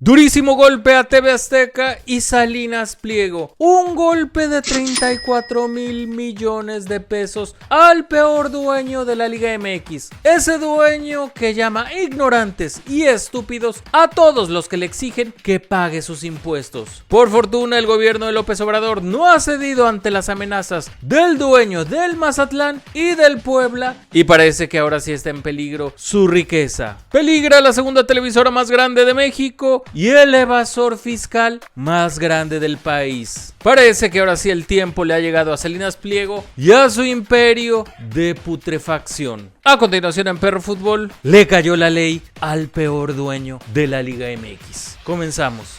Durísimo golpe a TV Azteca y Salinas Pliego. Un golpe de 34,000 millones de pesos al peor dueño de la Liga MX. Ese dueño que llama ignorantes y estúpidos a todos los que le exigen que pague sus impuestos. Por fortuna, el gobierno de López Obrador no ha cedido ante las amenazas del dueño del Mazatlán y del Puebla, y parece que ahora sí está en peligro su riqueza. Peligra la segunda televisora más grande de México y el evasor fiscal más grande del país. Parece que ahora sí el tiempo le ha llegado a Salinas Pliego y a su imperio de putrefacción. A continuación, en Perro Fútbol, le cayó la ley al peor dueño de la Liga MX. Comenzamos.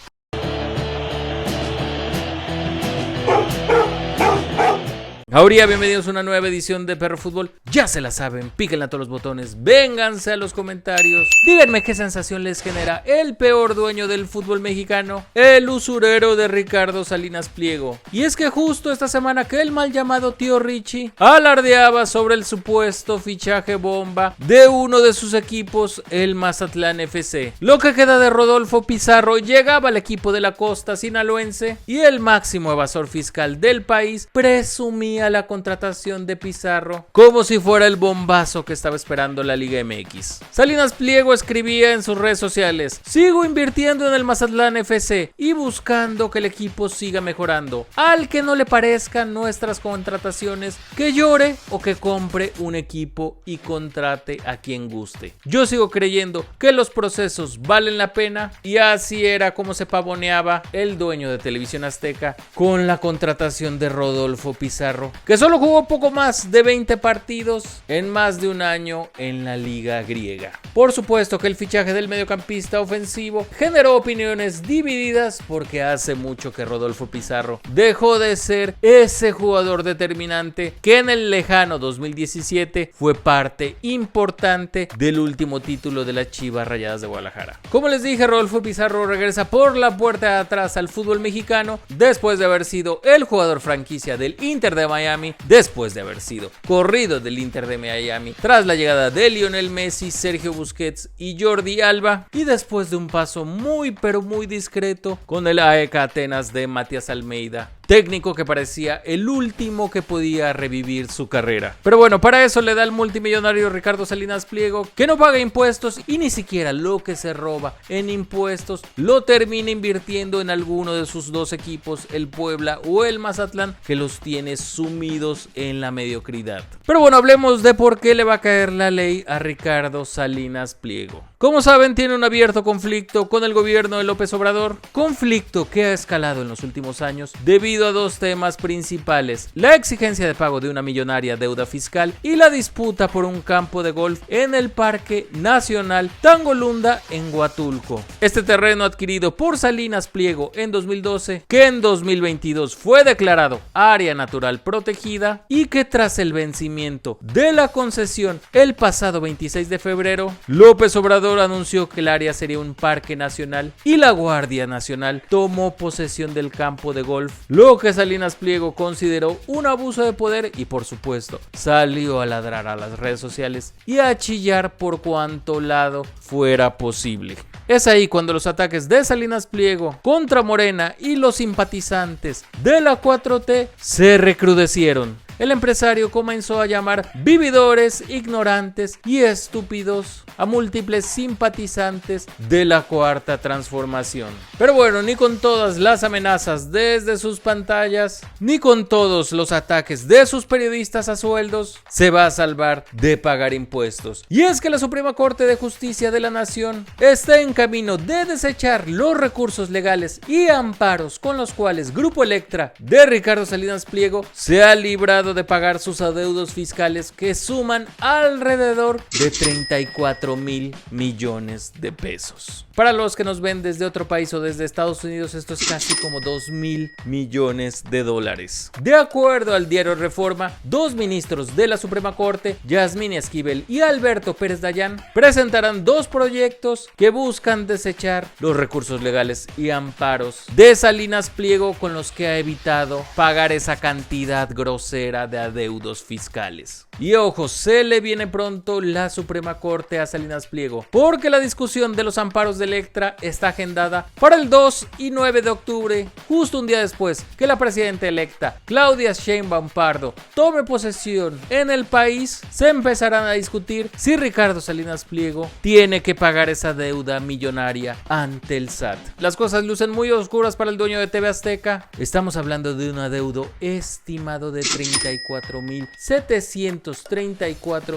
Ahora bienvenidos a una nueva edición de Perro Fútbol. Ya se la saben, píquenle a todos los botones, vénganse a los comentarios, díganme qué sensación les genera el peor dueño del fútbol mexicano, el usurero de Ricardo Salinas Pliego. Y es que justo esta semana que el mal llamado tío Richie alardeaba sobre el supuesto fichaje bomba de uno de sus equipos, el Mazatlán FC. Lo que queda de Rodolfo Pizarro llegaba al equipo de la costa sinaloense y el máximo evasor fiscal del país presumía la contratación de Pizarro como si fuera el bombazo que estaba esperando la Liga MX. Salinas Pliego escribía en sus redes sociales: sigo invirtiendo en el Mazatlán FC y buscando que el equipo siga mejorando. Al que no le parezcan nuestras contrataciones, que llore o que compre un equipo y contrate a quien guste. Yo sigo creyendo que los procesos valen la pena, y así era como se pavoneaba el dueño de Televisión Azteca con la contratación de Rodolfo Pizarro, que solo jugó poco más de 20 partidos en más de un año en la liga griega. Por supuesto que el fichaje del mediocampista ofensivo generó opiniones divididas, porque hace mucho que Rodolfo Pizarro dejó de ser ese jugador determinante que en el lejano 2017 fue parte importante del último título de las Chivas Rayadas de Guadalajara. Como les dije, Rodolfo Pizarro regresa por la puerta de atrás al fútbol mexicano después de haber sido el jugador franquicia del Inter de Miami, después de haber sido corrido del Inter de Miami tras la llegada de Lionel Messi, Sergio Busquets y Jordi Alba, y después de un paso muy pero muy discreto con el AEK Atenas de Matías Almeida, técnico que parecía el último que podía revivir su carrera. Pero bueno, para eso le da el multimillonario Ricardo Salinas Pliego, que no paga impuestos y ni siquiera lo que se roba en impuestos lo termina invirtiendo en alguno de sus dos equipos, el Puebla o el Mazatlán, que los tiene sumidos en la mediocridad. Pero bueno, hablemos de por qué le va a caer la ley a Ricardo Salinas Pliego. Como saben, tiene un abierto conflicto con el gobierno de López Obrador, conflicto que ha escalado en los últimos años debido a dos temas principales: la exigencia de pago de una millonaria deuda fiscal y la disputa por un campo de golf en el Parque Nacional Tangolunda en Huatulco. Este terreno adquirido por Salinas Pliego en 2012, que en 2022 fue declarado área natural protegida y que tras el vencimiento de la concesión el pasado 26 de febrero, López Obrador anunció que el área sería un parque nacional y la Guardia Nacional tomó posesión del campo de golf, lo que Salinas Pliego consideró un abuso de poder y por supuesto salió a ladrar a las redes sociales y a chillar por cuanto lado fuera posible. Es ahí cuando los ataques de Salinas Pliego contra Morena y los simpatizantes de la 4T se recrudecieron. El empresario comenzó a llamar vividores, ignorantes y estúpidos a múltiples simpatizantes de la Cuarta Transformación. Pero bueno, ni con todas las amenazas desde sus pantallas, ni con todos los ataques de sus periodistas a sueldos, se va a salvar de pagar impuestos. Y es que la Suprema Corte de Justicia de la Nación está en camino de desechar los recursos legales y amparos con los cuales Grupo Electra de Ricardo Salinas Pliego se ha librado de pagar sus adeudos fiscales, que suman alrededor de 34,000 millones de pesos. Para los que nos ven desde otro país o desde Estados Unidos, esto es casi como 2,000 millones de dólares. De acuerdo al diario Reforma, dos ministros de la Suprema Corte, Yasmín Esquivel y Alberto Pérez Dayán, presentarán dos proyectos que buscan desechar los recursos legales y amparos de Salinas Pliego, con los que ha evitado pagar esa cantidad grosera de adeudos fiscales. Y ojo, se le viene pronto la Suprema Corte a Salinas Pliego, porque la discusión de los amparos de Electra está agendada para el 2 y 9 de octubre, justo un día después que la presidenta electa Claudia Sheinbaum Pardo tome posesión en el país. Se empezarán a discutir si Ricardo Salinas Pliego tiene que pagar esa deuda millonaria ante el SAT. Las cosas lucen muy oscuras para el dueño de TV Azteca. Estamos hablando de un adeudo estimado de 34.734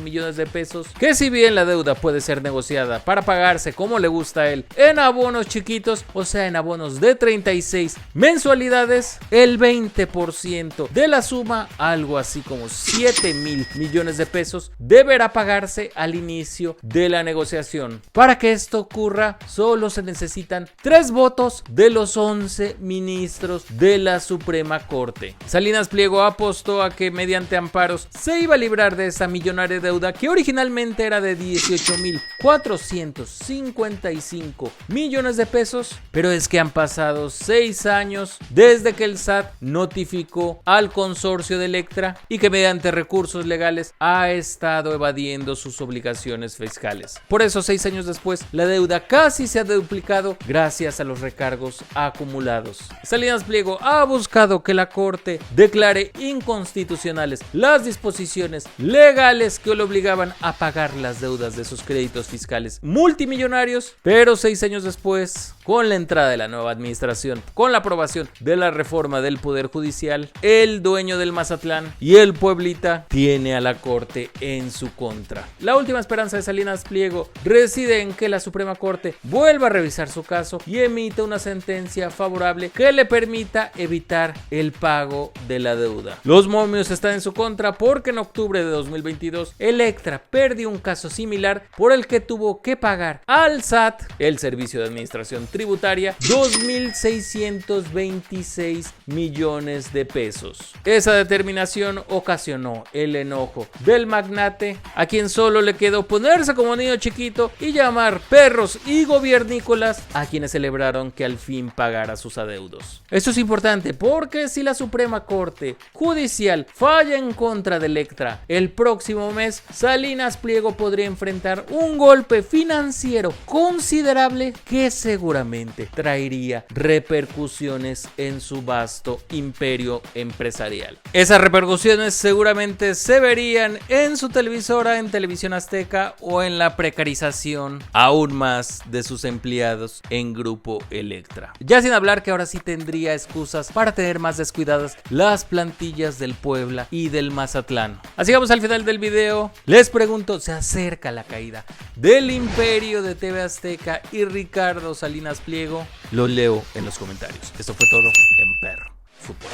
millones de pesos, que si bien la deuda puede ser negociada para pagarse como le gusta a él en abonos chiquitos, o sea en abonos de 36 mensualidades, el 20% de la suma, algo así como 7.000 millones de pesos, deberá pagarse al inicio de la negociación. Para que esto ocurra, solo se necesitan 3 votos de los 11 ministros de la Suprema Corte. Salinas Pliego apostó a que mediante amparos se iba a librar de esa millonaria deuda que originalmente era de 18.455 millones de pesos, pero es que han pasado 6 años desde que el SAT notificó al consorcio de Electra y que mediante recursos legales ha estado evadiendo sus obligaciones fiscales. Por eso 6 años después la deuda casi se ha duplicado gracias a los recargos acumulados. Salinas Pliego ha buscado que la Corte declare inconstitucionales las disposiciones legales que lo obligaban a pagar las deudas de sus créditos fiscales multimillonarios, pero 6 años después, con la entrada de la nueva administración, con la aprobación de la reforma del Poder Judicial, el dueño del Mazatlán y el Pueblita tiene a la Corte en su contra. La última esperanza de Salinas Pliego reside en que la Suprema Corte vuelva a revisar su caso y emita una sentencia favorable que le permita evitar el pago de la deuda. Los momios están en su contra porque en octubre de 2022 Electra perdió un caso similar por el que tuvo que pagar al SAT, el Servicio de Administración Tributaria, 2.626 millones de pesos. Esa determinación ocasionó el enojo del magnate, a quien solo le quedó ponerse como niño chiquito y llamar perros y gobiernícolas a quienes celebraron que al fin pagara sus adeudos. Esto es importante porque si la Suprema Corte Judicial falla en contra de Electra el próximo mes, Salinas Pliego podría enfrentar un golpe financiero considerable que seguramente traería repercusiones en su vasto imperio empresarial. Esas repercusiones seguramente se verían en su televisora, en Televisión Azteca, o en la precarización aún más de sus empleados en Grupo Electra. Ya sin hablar que ahora sí tendría excusas para tener más descuidadas las plantillas del Puebla y del Mazatlán. Así vamos al final del video. Les pregunto, ¿se acerca la caída del imperio de TV Azteca y Ricardo Salinas Pliego? Lo leo en los comentarios. Esto fue todo en Perro Fútbol.